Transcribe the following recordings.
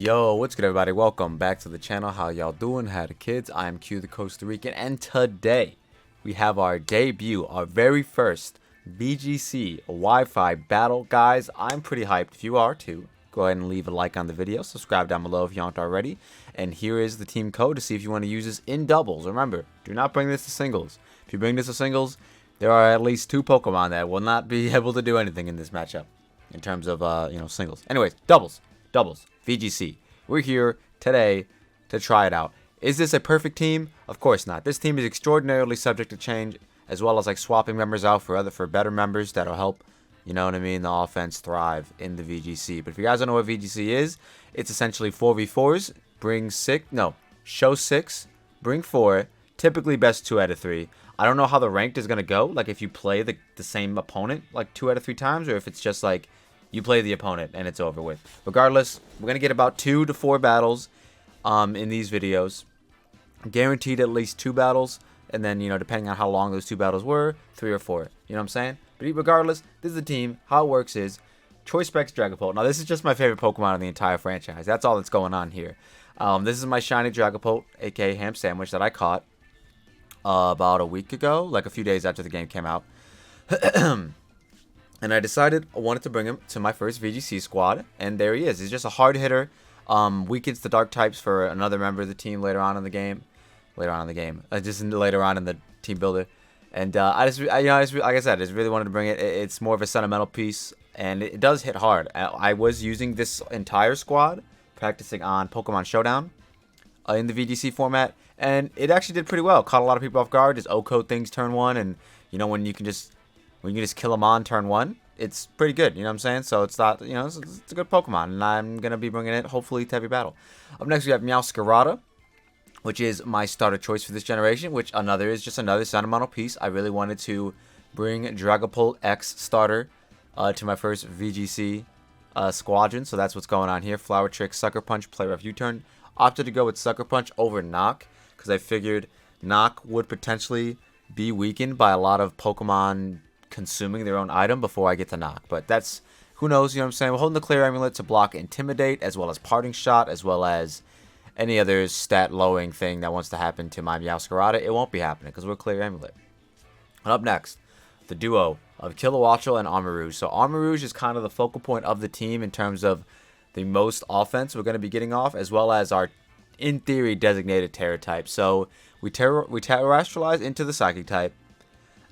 Yo, what's good everybody? Welcome back to the channel. How y'all doing? How the kids? I am Q the Costa Rican, and today we have our debut, our very first VGC Wi-Fi battle. Guys, I'm pretty hyped. If you are too, go ahead and leave a like on the video. Subscribe down below if you aren't already. And here is the team code to see if you want to use this in doubles. Remember, do not bring this to singles. If you bring this to singles, there are at least 2 Pokemon that will not be able to do anything in this matchup in terms of singles. Anyways, doubles. VGC. We're here today to try it out. Is this a perfect team? Of course not. This team is extraordinarily subject to change, as well as like swapping members out for better members that'll help, you know what I mean, the offense thrive in the VGC. But if you guys don't know what VGC is, it's essentially 4v4s, show 6, bring 4, typically best 2 out of 3. I don't know how the ranked is going to go, like if you play the same opponent like 2 out of 3 times, or if it's just like you play the opponent and it's over with. Regardless, we're going to get about 2 to 4 battles in these videos. Guaranteed at least 2 battles. And then, depending on how long those 2 battles were, 3 or 4. You know what I'm saying? But regardless, this is the team. How it works is Choice Specs Dragapult. Now, this is just my favorite Pokemon in the entire franchise. That's all that's going on here. This is my shiny Dragapult, aka Ham Sandwich, that I caught about a week ago. Like a few days after the game came out. And I decided I wanted to bring him to my first VGC squad, and there he is. He's just a hard hitter. Weakens the dark types for another member of the team later on in the game. Later on in the team builder. And like I said, I just really wanted to bring it. It's more of a sentimental piece, and it does hit hard. I was using this entire squad, practicing on Pokemon Showdown in the VGC format, and it actually did pretty well. Caught a lot of people off guard. Just O-code things turn 1, and when you can just kill them on turn 1, it's pretty good, you know what I'm saying? So it's not, it's a good Pokemon, and I'm going to be bringing it, hopefully, to every battle. Up next, we have Meowscarada, which is my starter choice for this generation, which is just another sentimental piece. I really wanted to bring Dragapult X starter to my first VGC squadron, so that's what's going on here. Flower Trick, Sucker Punch, Play Rough U-Turn. Opted to go with Sucker Punch over Knock, because I figured Knock would potentially be weakened by a lot of Pokemon consuming their own item before I get to Knock. But that's, who knows, you know what I'm saying? We're holding the Clear Amulet to block Intimidate, as well as Parting Shot, as well as any other stat lowering thing that wants to happen to my Meowscarada. It won't be happening because we're Clear Amulet. And up next, the duo of Kilowattrel and Armarouge. So Armarouge is kind of the focal point of the team in terms of the most offense we're going to be getting off, as well as our, in theory, designated Terror type. So we Terrestrialize into the Psychic type,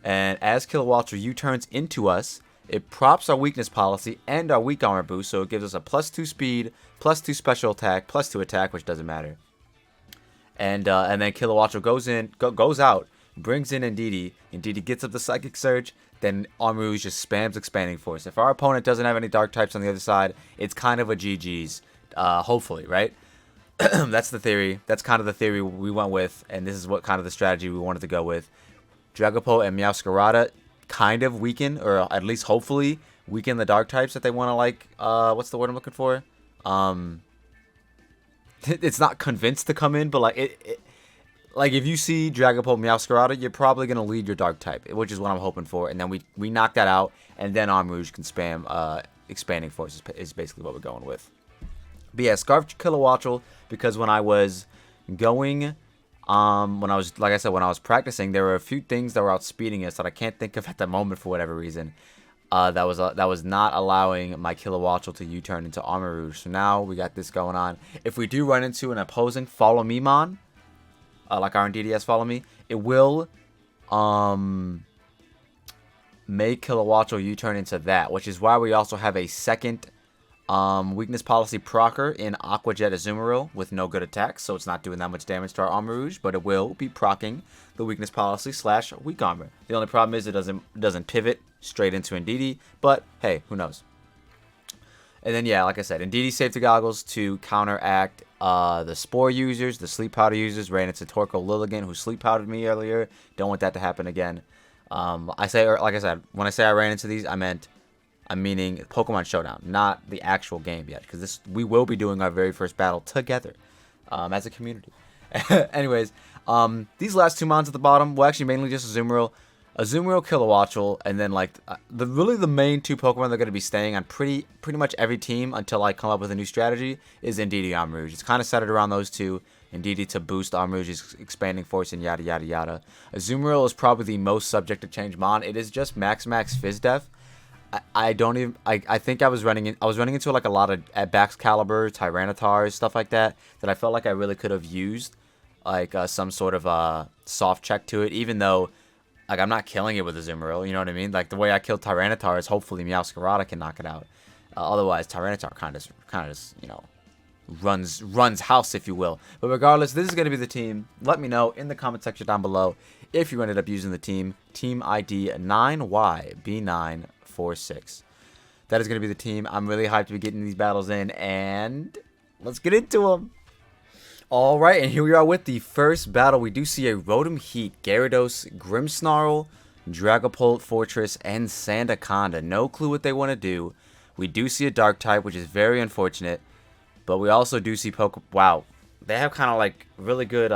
and as Kilowattrel U-turns into us, it props our weakness policy and our weak armor boost, so it gives us a +2 speed, +2 special attack, +2 attack, which doesn't matter. And then Kilowattrel goes out, brings in Indeedee. Indeedee gets up the Psychic Surge, then Armarouge just spams Expanding Force. If our opponent doesn't have any dark types on the other side, it's kind of a GG's, hopefully, right? That's the theory. That's kind of the theory we went with, and this is what kind of the strategy we wanted to go with. Dragapult and Meowscarada kind of weaken, or at least hopefully weaken the dark types that they want to, like, what's the word I'm looking for? It's not convinced to come in, but like like if you see Dragapult Meowscarada, you're probably gonna lead your dark type, which is what I'm hoping for, and then we knock that out, and then Armarouge can spam Expanding Force is basically what we're going with. But yeah, Scarf Kilowattrel, because when I was going, when I was practicing, there were a few things that were outspeeding us that I can't think of at the moment for whatever reason. That was not allowing my Kilowattrel to U-turn into Armarouge. So now we got this going on. If we do run into an opposing Follow Me Mon, like our DDS Follow Me, it will make Kilowattrel U-turn into that, which is why we also have a second weakness policy procer in Aqua Jet Azumarill with no good attacks, so it's not doing that much damage to our Armarouge, but it will be proccing the weakness policy / weak armor. The only problem is it doesn't pivot straight into Indeedee, but hey, who knows? And then yeah, like I said, Indeedee Safety Goggles to counteract the Spore users, the Sleep Powder users. Ran into Torkoal Lilligant, who Sleep Powdered me earlier. Don't want that to happen again. Like I said, when I say I ran into these, I'm meaning Pokemon Showdown, not the actual game yet, because we will be doing our very first battle together as a community. Anyways, these last 2 mons at the bottom, well, actually mainly just Azumarill. Azumarill, Kilowattrel, and then like really the main two Pokemon that are going to be staying on pretty much every team until I come up with a new strategy is Indeedee, Armarouge. It's kind of centered around those two. Indeedee to boost Armarouge's expanding force and yada yada yada. Azumarill is probably the most subject to change Mon. It is just max Fizz Def. I think I was running into like a lot of at Baxcalibur, Tyrannitars, stuff like that I felt like I really could have used like some sort of soft check to it, even though like I'm not killing it with Azumarill, you know what I mean? Like the way I killed Tyranitar is hopefully Meowscarada can knock it out. Otherwise Tyranitar kind of just, you know, runs house, if you will. But regardless, this is going to be the team. Let me know in the comment section down below if you ended up using the team ID 9YB946. That is going to be the team. I'm really hyped to be getting these battles in, and let's get into them. All right, and here we are with the first battle. We do see a Rotom Heat, Gyarados, Grimmsnarl, Dragapult, Fortress, and Sandaconda. No clue what they want to do. We do see a Dark type, which is very unfortunate. But we also do see Wow, they have kind of like really good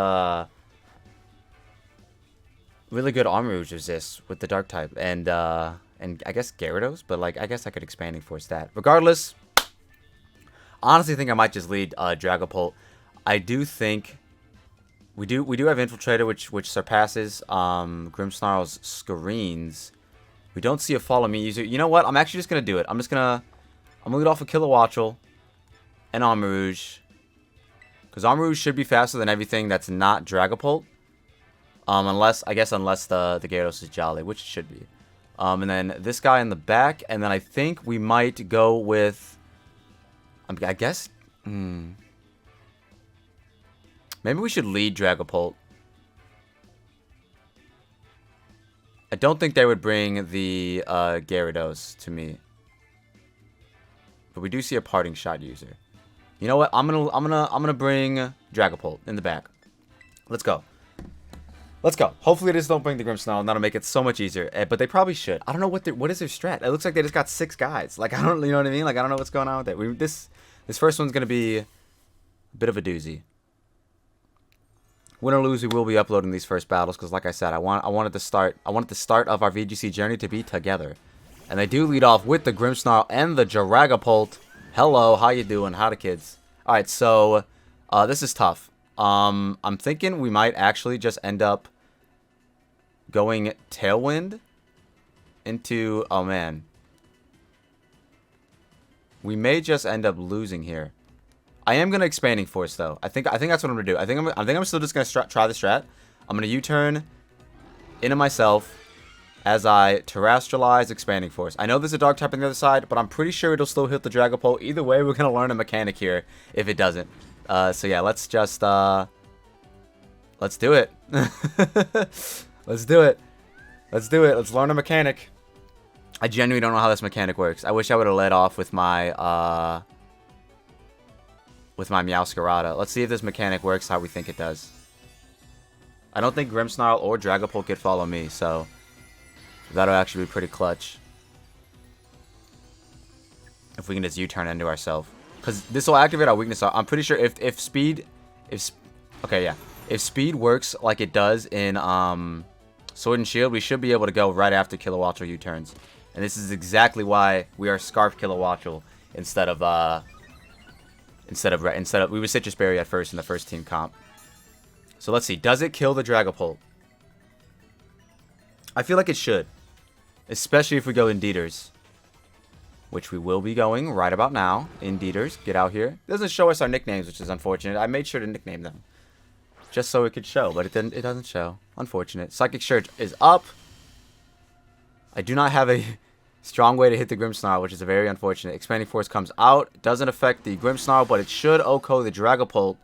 Armarouge resist with the Dark type, and I guess Gyarados. But like I guess I could Expanding Force that. Regardless, honestly, think I might just lead Dragapult. I do think we do have Infiltrator, which surpasses Grimmsnarl's screens. We don't see a Follow Me user. You know what? I'm actually just gonna do it. I'm gonna lead off a Kilowattrel and Armarouge, because Armarouge should be faster than everything that's not Dragapult. Unless the Gyarados is Jolly, which it should be. And then this guy in the back, and then I think we might go with I guess maybe we should lead Dragapult. I don't think they would bring the Gyarados to me. But we do see a Parting Shot user. You know what? I'm gonna bring Dragapult in the back. Let's go. Let's go. Hopefully they just don't bring the Grimmsnarl, and that'll make it so much easier. But they probably should. I don't know what is their strat. It looks like they just got 6 guys. Like you know what I mean? Like I don't know what's going on with it. This first one's gonna be a bit of a doozy. Win or lose, we will be uploading these first battles because, like I said, I wanted the start of our VGC journey to be together. And they do lead off with the Grimmsnarl and the Dragapult. Hello, how you doing? Howdy, kids. All right, so this is tough. I'm thinking we might actually just end up going Tailwind into. Oh man, we may just end up losing here. I am gonna Expanding Force though. I think that's what I'm gonna do. I think I'm still just gonna try the strat. I'm gonna U-turn into myself as I Terrestrialize Expanding Force. I know there's a Dark type on the other side, but I'm pretty sure it'll still hit the Dragapult. Either way, we're gonna learn a mechanic here if it doesn't. So yeah, let's just let's do it. Let's do it. Let's do it. Let's learn a mechanic. I genuinely don't know how this mechanic works. I wish I would have led off with my Meowscarada. Let's see if this mechanic works how we think it does. I don't think Grimmsnarl or Dragapult could follow me, so that'll actually be pretty clutch. If we can just U-turn into ourselves. Because this will activate our weakness. I'm pretty sure if speed works like it does in Sword and Shield, we should be able to go right after Kilowattrel U-turns. And this is exactly why we are Scarf Kilowattrel instead of we were Citrus Berry at first in the first team comp. So let's see. Does it kill the Dragapult? I feel like it should. Especially if we go Indeeders. Which we will be going right about now. Indeeders, get out here. It doesn't show us our nicknames, which is unfortunate. I made sure to nickname them. Just so it could show, but it doesn't show. Unfortunate. Psychic Surge is up. I do not have a strong way to hit the Grimmsnarl, which is very unfortunate. Expanding Force comes out. Doesn't affect the Grimmsnarl, but it should OHKO the Dragapult.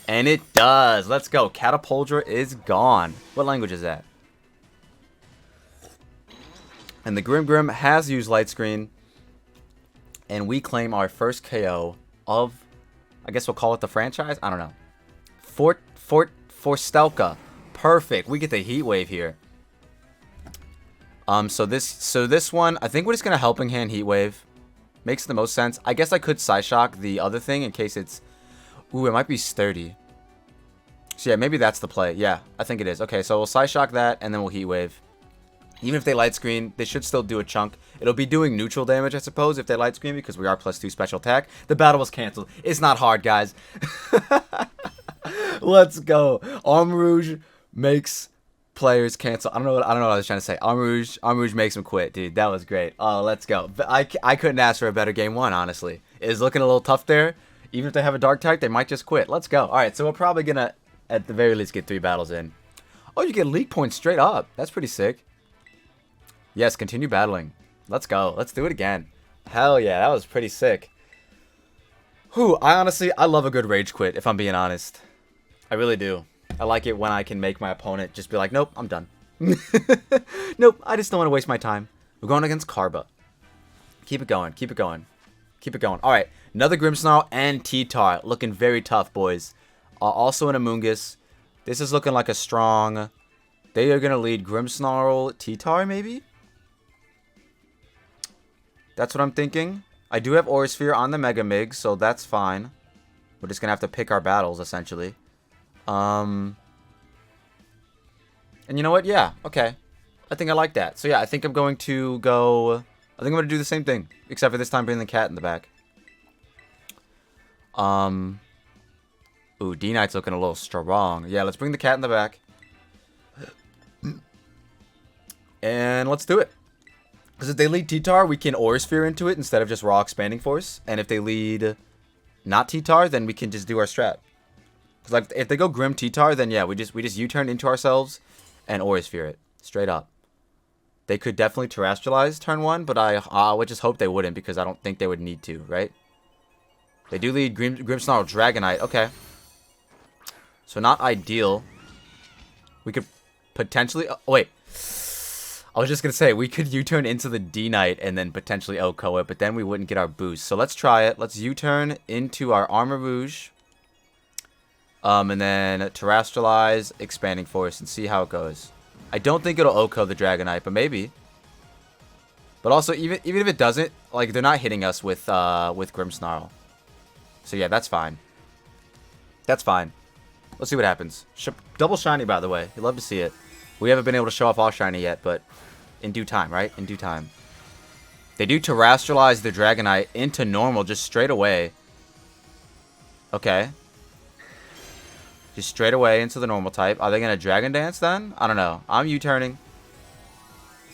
And it does. Let's go. Catapultra is gone. What language is that? And the Grim has used Light Screen. And we claim our first KO of, I guess we'll call it the franchise? I don't know. Forstelka. Perfect. We get the Heat Wave here. So this one, I think we're just gonna Helping Hand Heat Wave. Makes the most sense. I guess I could Psyshock the other thing in case it's. Ooh, it might be sturdy. So yeah, maybe that's the play. Yeah, I think it is. Okay, so we'll Side Shock that, and then we'll Heat Wave. Even if they Light Screen, they should still do a chunk. It'll be doing neutral damage, I suppose, if they Light Screen, because we are +2 special attack. The battle was canceled. It's not hard, guys. Let's go. Armarouge makes players cancel. I don't know what I was trying to say. Armarouge makes them quit, dude. That was great. Oh, let's go. I couldn't ask for a better game one, honestly. It's looking a little tough there. Even if they have a dark type, they might just quit. Let's go. All right, so we're probably gonna, at the very least, get 3 battles in. Oh, you get league points straight up. That's pretty sick. Yes, continue battling. Let's go. Let's do it again. Hell yeah, that was pretty sick. Whew, I love a good rage quit, if I'm being honest. I really do. I like it when I can make my opponent just be like, nope, I'm done. Nope, I just don't want to waste my time. We're going against Karba. Keep it going, keep it going. Keep it going. All right, another Grimmsnarl and T-Tar. Looking very tough, boys. Also an Amoonguss. This is looking like a strong... They are going to lead Grimmsnarl, T-Tar, maybe? That's what I'm thinking. I do have Aura Sphere on the Mega Mig, so that's fine. We're just going to have to pick our battles, essentially. And you know what? Yeah, okay. I think I like that. So yeah, I think I'm going to go... I think I'm going to do the same thing, except for this time bringing the cat in the back. Ooh, D-Knight's looking a little strong. Yeah, let's bring the cat in the back. And let's do it. Because if they lead T-Tar, we can Aura Sphere into it instead of just raw Expanding Force. And if they lead not T-Tar, then we can just do our strat. Because like, if they go Grim T-Tar, then yeah, we just U-turn into ourselves and Aura Sphere it. Straight up. They could definitely Terrestrialize turn 1, but I would just hope they wouldn't because I don't think they would need to, right? They do lead Grimmsnarl Dragonite. Okay. So not ideal. We could potentially... Oh, wait. I was just going to say, we could U-turn into the D-Knight and then potentially OHKO it, but then we wouldn't get our boost. So let's try it. Let's U-turn into our Armarouge. And then Terrestrialize, Expanding Force, and see how it goes. I don't think it'll OHKO the Dragonite, but maybe. But also, even if it doesn't, like, they're not hitting us with Grimmsnarl. So yeah, that's fine. That's fine. Let's see what happens. Double shiny, by the way. You'd love to see it. We haven't been able to show off all shiny yet, but in due time, right? In due time. They do Terrestrialize the Dragonite into normal just straight away. Okay. Just straight away into the normal type. Are they going to Dragon Dance then? I don't know. I'm U-turning.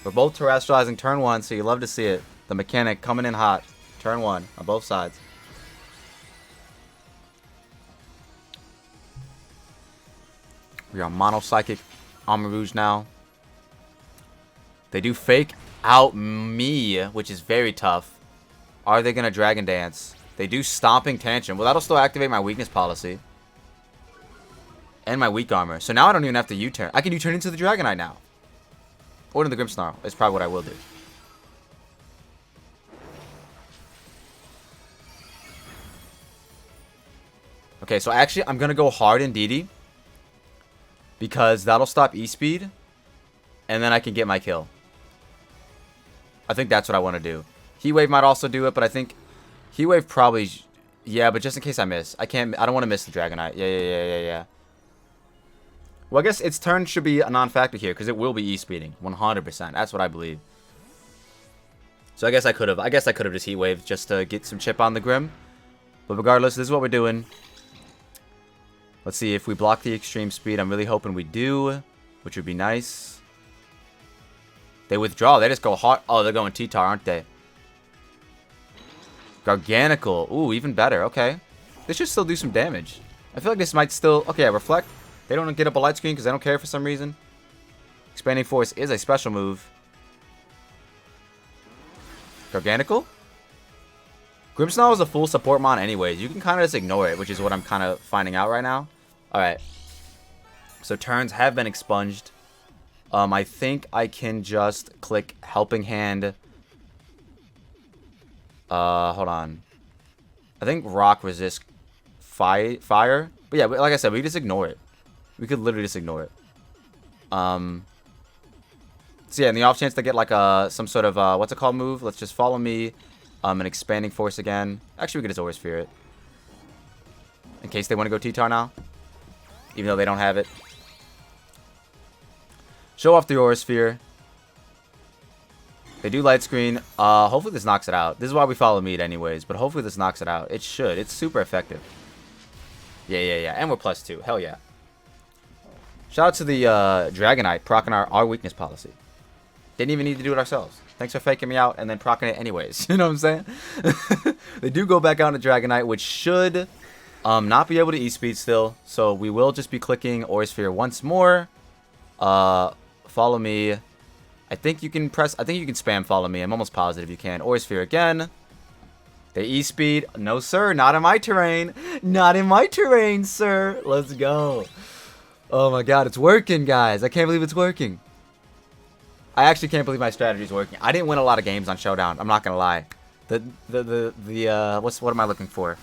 We're both Terrestrializing turn 1, so you love to see it. The mechanic coming in hot. Turn 1 on both sides. We are Mono Psychic Armarouge now. They do Fake Out me, which is very tough. Are they going to Dragon Dance? They do Stomping Tantrum. Well, that'll still activate my Weakness Policy. And my Weak Armor. So now I don't even have to U-turn. I can U-turn into the Dragonite now. Or into the Grimmsnarl. That's probably what I will do. Okay, so actually I'm going to go hard in DD. Because that'll stop E-Speed. And then I can get my kill. I think that's what I want to do. Heat Wave might also do it, but I think Heat Wave probably... Yeah, but just in case I miss. I don't want to miss the Dragonite. Yeah. Well, I guess its turn should be a non-factor here, because it will be E-Speeding. 100%. That's what I believe. So I guess I could have. Just Heat Wave just to get some chip on the Grim. But regardless, this is what we're doing. Let's see if we block the extreme speed. I'm really hoping we do, which would be nice. They withdraw. They just go hard. Oh, they're going T-Tar, aren't they? Garganical. Ooh, even better. Okay. This should still do some damage. I feel like this might still... Okay, Reflect. They don't get up a light screen because they don't care for some reason. Expanding Force is a special move. Garganical? Grimmsnarl is a full support mon anyways. You can kind of just ignore it, which is what I'm kind of finding out right now. Alright. So turns have been expunged. I think I can just click Helping Hand. Hold on. I think Rock resists fire. But yeah, like I said, we just ignore it. We could literally just ignore it. So yeah, in the off chance they get like some sort of what's it called move, let's just follow me. An Expanding Force again. Actually, we could just Aura Sphere it. In case they want to go T-Tar now. even though they don't have it. Show off the Aura Sphere. They do Light Screen. Hopefully this knocks it out. This is why we follow Mead anyways, but hopefully this knocks it out. It should. It's super effective. Yeah. And we're +2. Hell yeah. Shout out to the Dragonite proccing our weakness policy. Didn't even need to do it ourselves. Thanks for faking me out and then proccing it anyways. You know what I'm saying? They do go back on to Dragonite, which should not be able to E-Speed still. So we will just be clicking Aura Sphere once more. Follow me. I think you can spam follow me. I'm almost positive you can. Aura Sphere again. They E-Speed. No, sir. Not in my terrain. Not in my terrain, sir. Let's go. Oh my god, it's working, guys. I can't believe it's working. I actually can't believe my strategy is working. I didn't win a lot of games on Showdown. I'm not gonna lie. What am I looking for?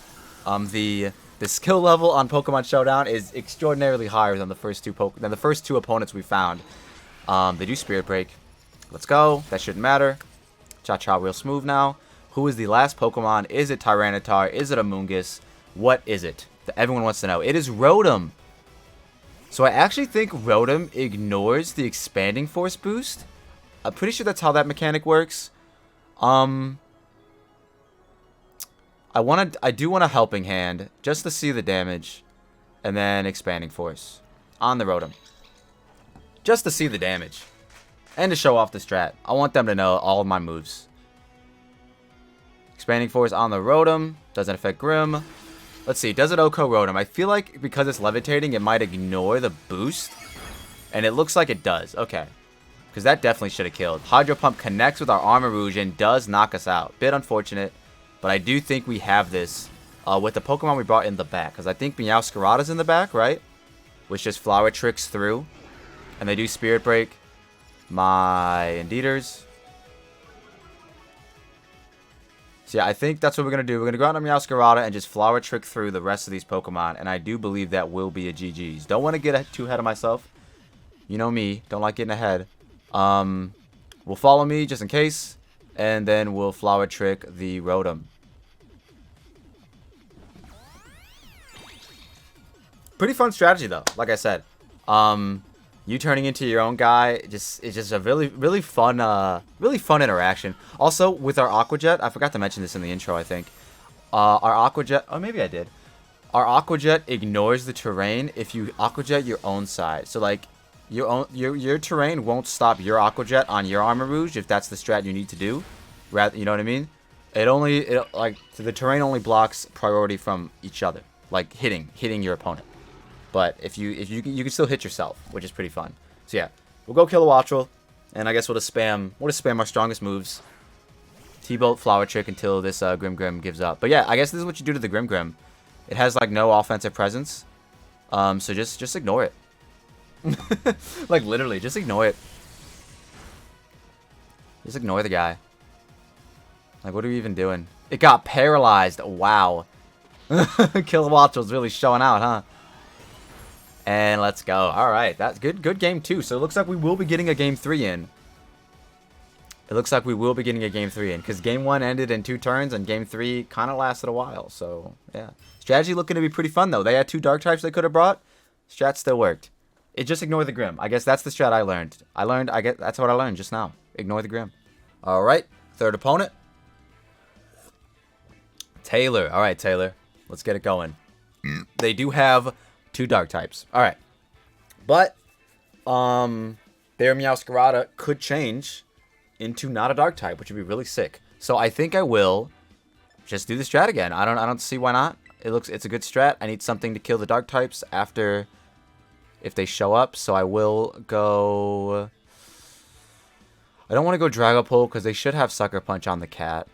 The skill level on Pokemon Showdown is extraordinarily higher than the first two opponents we found. They do Spirit Break. Let's go. That shouldn't matter. Cha-Cha real smooth now. Who is the last Pokemon? Is it Tyranitar? Is it Amoonguss? What is it? Everyone wants to know. It is Rotom. So I actually think Rotom ignores the Expanding Force boost. I'm pretty sure that's how that mechanic works. I do want a Helping Hand just to see the damage, and then Expanding Force on the Rotom, just to see the damage and to show off the strat. I want them to know all of my moves. Expanding Force on the Rotom doesn't affect Grim. Let's see, does it OHKO Rotom? I feel like because it's levitating, it might ignore the boost, and it looks like it does. Okay. Because that definitely should have killed. Hydro Pump connects with our Armarouge and does knock us out. Bit unfortunate, but I do think we have this with the Pokemon we brought in the back. Because I think Meowscarada's in the back, right? Which just Flower Tricks through. And they do Spirit Break. My Indeeders. So yeah, I think that's what we're going to do. We're going to go out on Meowscarada and just Flower Trick through the rest of these Pokemon. And I do believe that will be a GG's. Don't want to get too ahead of myself. You know me. Don't like getting ahead. We'll follow me just in case, and then we'll Flower Trick the Rotom. Pretty fun strategy though, like I said. You turning into your own guy, it's just a really fun interaction. Also with our Aqua Jet, I forgot to mention this in the intro, I think. Our Aqua Jet, oh maybe I did. Our Aqua Jet ignores the terrain if you Aqua Jet your own side. So like your terrain won't stop your Aqua Jet on your Armarouge if that's the strat you need to do. Rather, you know what I mean? So the terrain only blocks priority from each other, like hitting your opponent. But if you can still hit yourself, which is pretty fun. So yeah, we'll go Kilowattrel, and I guess we'll just spam our strongest moves. T-Bolt, Flower Trick until this Grim gives up. But yeah, I guess this is what you do to the Grim. It has like no offensive presence. So just ignore it. Like literally, just ignore it. Just ignore the guy. Like, what are we even doing? It got paralyzed. Wow. Kilowattrel's really showing out, huh? And let's go. Alright, that's good game 2. So it looks like we will be getting a game 3 in. Because game 1 ended in 2 turns, and game 3 kind of lasted a while. So, yeah. Strategy looking to be pretty fun, though. They had 2 dark types they could have brought. Strat still worked. It just ignore the Grim. I guess that's the strat I learned. That's what I learned just now. Ignore the Grim. Alright, third opponent. Taylor. Alright, Taylor. Let's get it going. They do have 2 dark types. Alright. But, their Meowscarada could change into not a dark type, which would be really sick. So I think I will just do the strat again. I don't see why not. It's a good strat. I need something to kill the dark types after if they show up. So I will go. I don't want to go Dragapult because they should have Sucker Punch on the cat.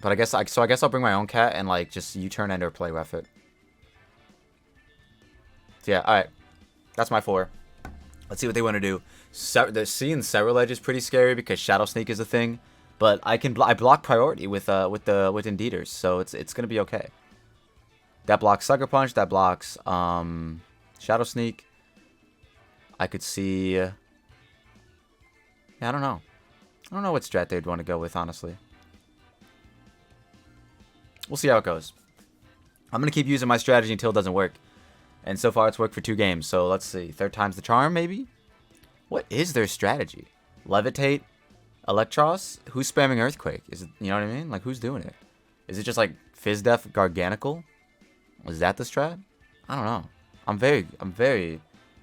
But I guess I'll bring my own cat and like just U-turn and or play Rough It. So yeah, alright. That's my 4. Let's see what they want to do. Seeing Cerulege is pretty scary because Shadow Sneak is a thing. But I block priority with Indeeders, so it's gonna be okay. That blocks Sucker Punch, that blocks Shadow Sneak. I could see yeah, I don't know. I don't know what strat they'd want to go with, honestly. We'll see how it goes. I'm gonna keep using my strategy until it doesn't work. And so far, it's worked for 2 games. So let's see. Third time's the charm, maybe? What is their strategy? Levitate? Electros? Who's spamming Earthquake? Is it, you know what I mean? Like, who's doing it? Is it just like Fizdef Garganical? Is that the strat? I don't know. I'm very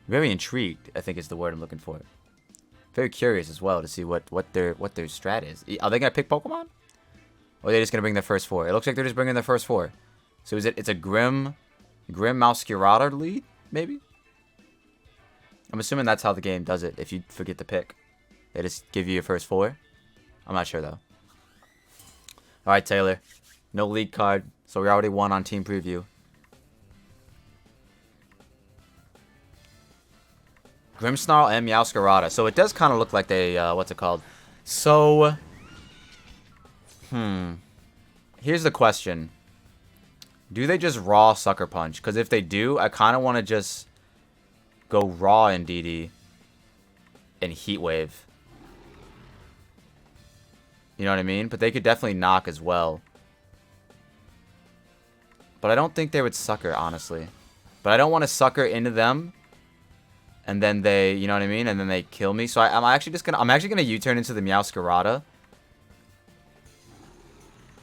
intrigued, I think is the word I'm looking for. Very curious as well to see what their strat is. Are they gonna pick Pokemon? Or are they just gonna bring their first 4? It looks like they're just bringing their first 4. So it's a Grim Mousecurata lead, maybe? I'm assuming that's how the game does it if you forget to pick. They just give you your first 4. I'm not sure though. Alright, Taylor. No lead card, so we already won on team preview. Grimmsnarl and Meowscarada. So it does kind of look like they, what's it called? So, here's the question. Do they just raw Sucker Punch? Because if they do, I kind of want to just go raw in DD and Heat Wave. You know what I mean? But they could definitely knock as well. But I don't think they would Sucker, honestly. But I don't want to Sucker into them. And then they, you know what I mean? And then they kill me. So I'm actually gonna U-turn into the Meowscarada.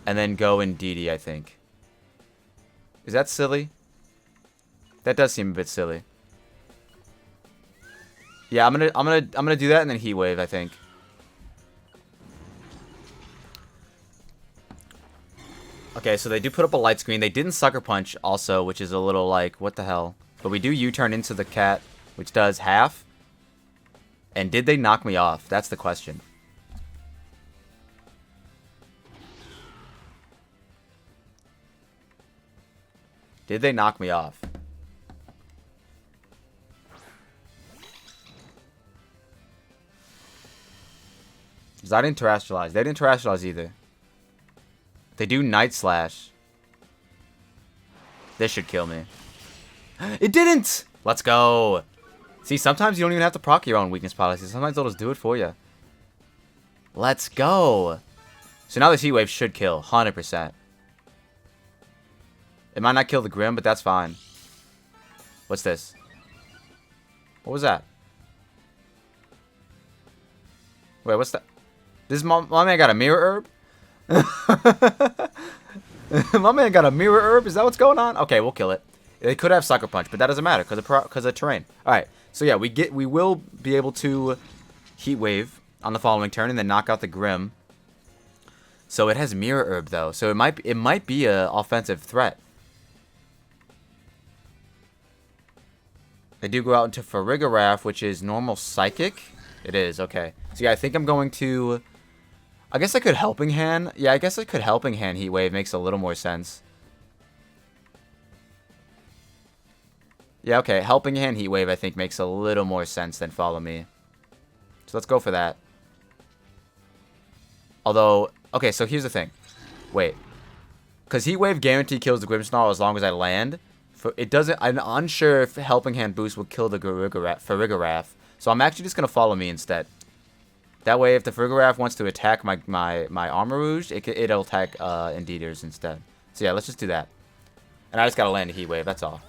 And then go in DD, I think. Is that silly? That does seem a bit silly. Yeah, I'm gonna do that and then Heat Wave, I think. Okay, so they do put up a light screen. They didn't Sucker Punch also, which is a little like, what the hell? But we do U-turn into the cat, which does half. And did they knock me off? That's the question. Did they knock me off? Because I didn't terrestrialize. They didn't terrestrialize either. They do Night Slash. This should kill me. It didn't! Let's go. See, sometimes you don't even have to proc your own weakness policy. Sometimes they'll just do it for you. Let's go. So now this Heat Wave should kill. 100%. It might not kill the Grim, but that's fine. What's this? What was that? Wait, what's that? This my man got a Mirror Herb? My man got a Mirror Herb? Is that what's going on? Okay, we'll kill it. They could have Sucker Punch, but that doesn't matter because of terrain. Alright, so yeah, we will be able to Heat Wave on the following turn and then knock out the Grim. So it has Mirror Herb though, so it might be a offensive threat. They do go out into Farigiraf, which is normal Psychic. It is, okay. So yeah, I think I'm going to... I guess I could Helping Hand. Yeah, I guess I could Helping Hand Heat Wave. Makes a little more sense. Yeah, okay. Helping Hand Heat Wave, I think, makes a little more sense than Follow Me. So let's go for that. Although... Okay, so here's the thing. Wait. Because Heat Wave guarantee kills the Grimmsnarl as long as I land. It doesn't... I'm unsure if Helping Hand boost will kill the Farigiraf. So I'm actually just going to Follow Me instead. That way, if the Farigiraf wants to attack my Armarouge, it'll attack Indeeders instead. So yeah, let's just do that. And I just got to land a Heat Wave. That's all.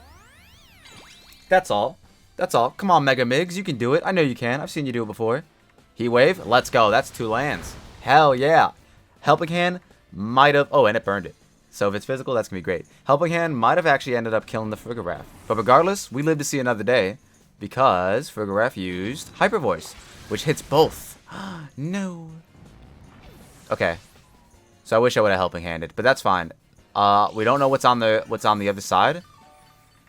That's all. That's all. Come on, Mega Migs. You can do it. I know you can. I've seen you do it before. Heat Wave. Let's go. That's 2 lands. Hell yeah. Helping Hand might have... Oh, and it burned it. So if it's physical, that's going to be great. Helping Hand might have actually ended up killing the Farigiraf. But regardless, we live to see another day because Farigiraf used Hyper Voice, which hits both. No. Okay. So I wish I would have Helping Handed, but that's fine. We don't know what's on the other side,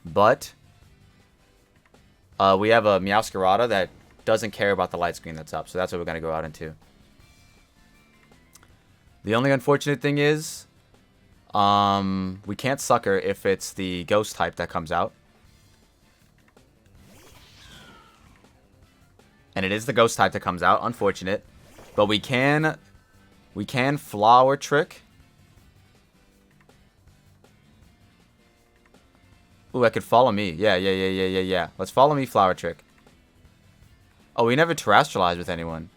but we have a Meowscarada that doesn't care about the light screen that's up, so that's what we're gonna go out into. The only unfortunate thing is, we can't Sucker if it's the Ghost type that comes out. And it is the Ghost type that comes out, unfortunate. But we can Flower Trick. Ooh, I could Follow Me. Yeah. Let's Follow Me, Flower Trick. Oh, we never terrestrialized with anyone.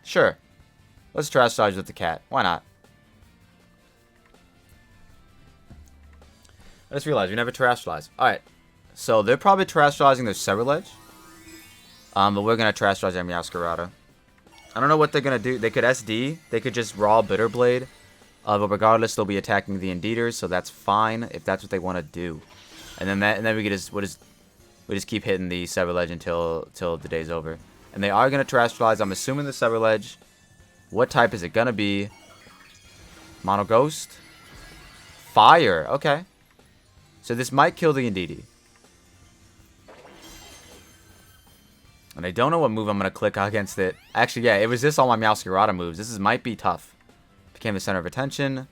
Sure. Let's terrestrialize with the cat. Why not? I just realized we never terrestrialized. Alright. So they're probably terrestrializing their Ceruledge. But we're going to terrestrialize our Meowscarada. I don't know what they're going to do. They could SD. They could just raw Bitterblade. But regardless, they'll be attacking the Indeeders, so that's fine if that's what they want to do. And then we could just keep hitting the Ceruledge until the day's over. And they are going to terrestrialize. I'm assuming the Ceruledge. What type is it going to be? Mono Ghost? Fire. Okay. So this might kill the Indeedee. And I don't know what move I'm going to click against it. Actually, yeah, it resists all my Meowscarada moves. This might be tough. Became the center of attention.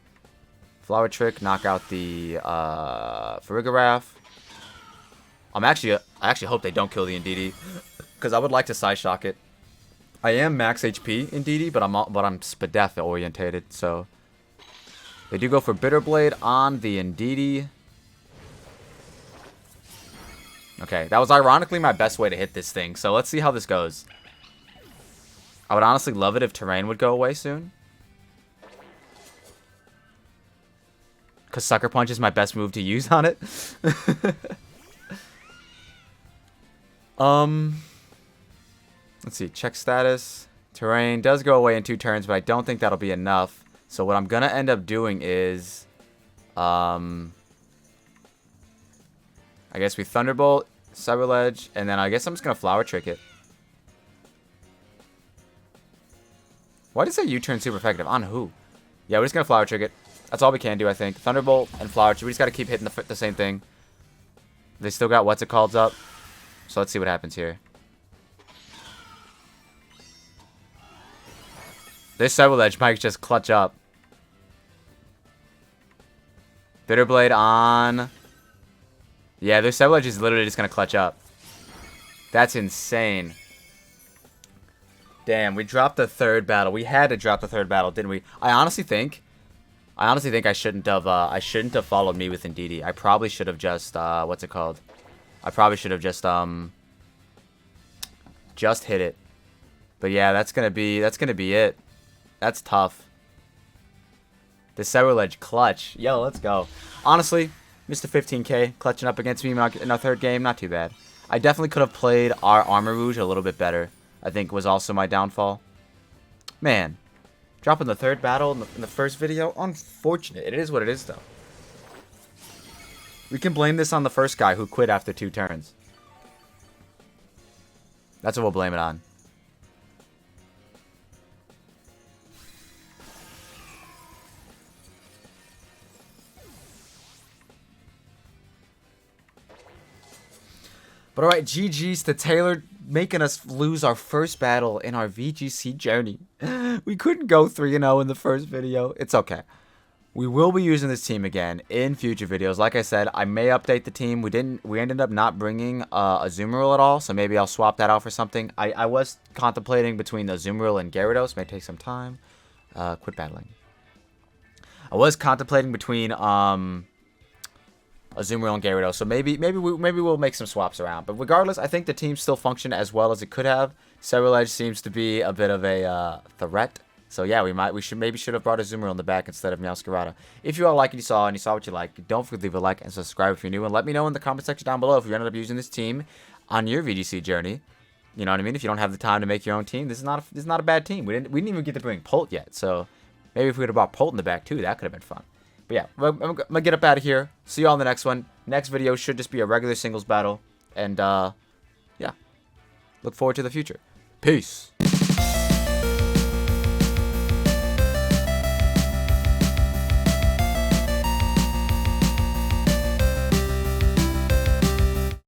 Flower Trick, knock out the Farigiraf. I actually hope they don't kill the Indeedee, because I would like to Psyshock it. I am max HP Indeedee, but I'm Spadef orientated, so they do go for Bitterblade on the Indeedee. Okay, that was ironically my best way to hit this thing, so let's see how this goes. I would honestly love it if Terrain would go away soon. Because Sucker Punch is my best move to use on it. Let's see, check status. Terrain does go away in 2 turns, but I don't think that'll be enough. So what I'm going to end up doing is... I guess we Thunderbolt, Ceruledge, and then I guess I'm just going to Flower Trick it. Why does that U-turn super effective? On who? Yeah, we're just going to Flower Trick it. That's all we can do, I think. Thunderbolt and Flower Trick. We just got to keep hitting the same thing. They still got what's it called up. So let's see what happens here. This Ceruledge might just clutch up. Bitterblade on... Yeah, this Ceruledge is literally just going to clutch up. That's insane. Damn, we dropped the 3rd battle. We had to drop the 3rd battle, didn't we? I honestly think I shouldn't have followed me with Indeedee. I probably should have just what's it called? I probably should have just hit it. But yeah, that's gonna be it. That's tough. The Ceruledge clutch. Yo, let's go. Honestly, Mr. 15K clutching up against me in our 3rd game, not too bad. I definitely could have played our Armarouge a little bit better. I think was also my downfall. Man, dropping the 3rd battle in the first video, unfortunate. It is what it is, though. We can blame this on the first guy who quit after 2 turns. That's what we'll blame it on. But alright, GG's to Taylor, making us lose our first battle in our VGC journey. We couldn't go 3-0 in the first video. It's okay. We will be using this team again in future videos. Like I said, I may update the team. We ended up not bringing a Azumarill at all, so maybe I'll swap that out for something. I was contemplating between Azumarill and Gyarados. May take some time. Quit battling. I was contemplating between Azumarill and Gyarados, so maybe we'll make some swaps around. But regardless, I think the team still functioned as well as it could have. Ceruledge seems to be a bit of a threat. So yeah, we should have brought Azumarill in the back instead of Meowscarada. If you all like what you saw and you saw what you like, don't forget to leave a like and subscribe if you're new, and let me know in the comment section down below if you ended up using this team on your VGC journey. You know what I mean? If you don't have the time to make your own team, this is not a bad team. We didn't even get to bring Polt yet, so maybe if we would have brought Polt in the back too, that could have been fun. But yeah, I'm gonna get up out of here. See you all in the next one. Next video should just be a regular singles battle, and yeah, look forward to the future. Peace.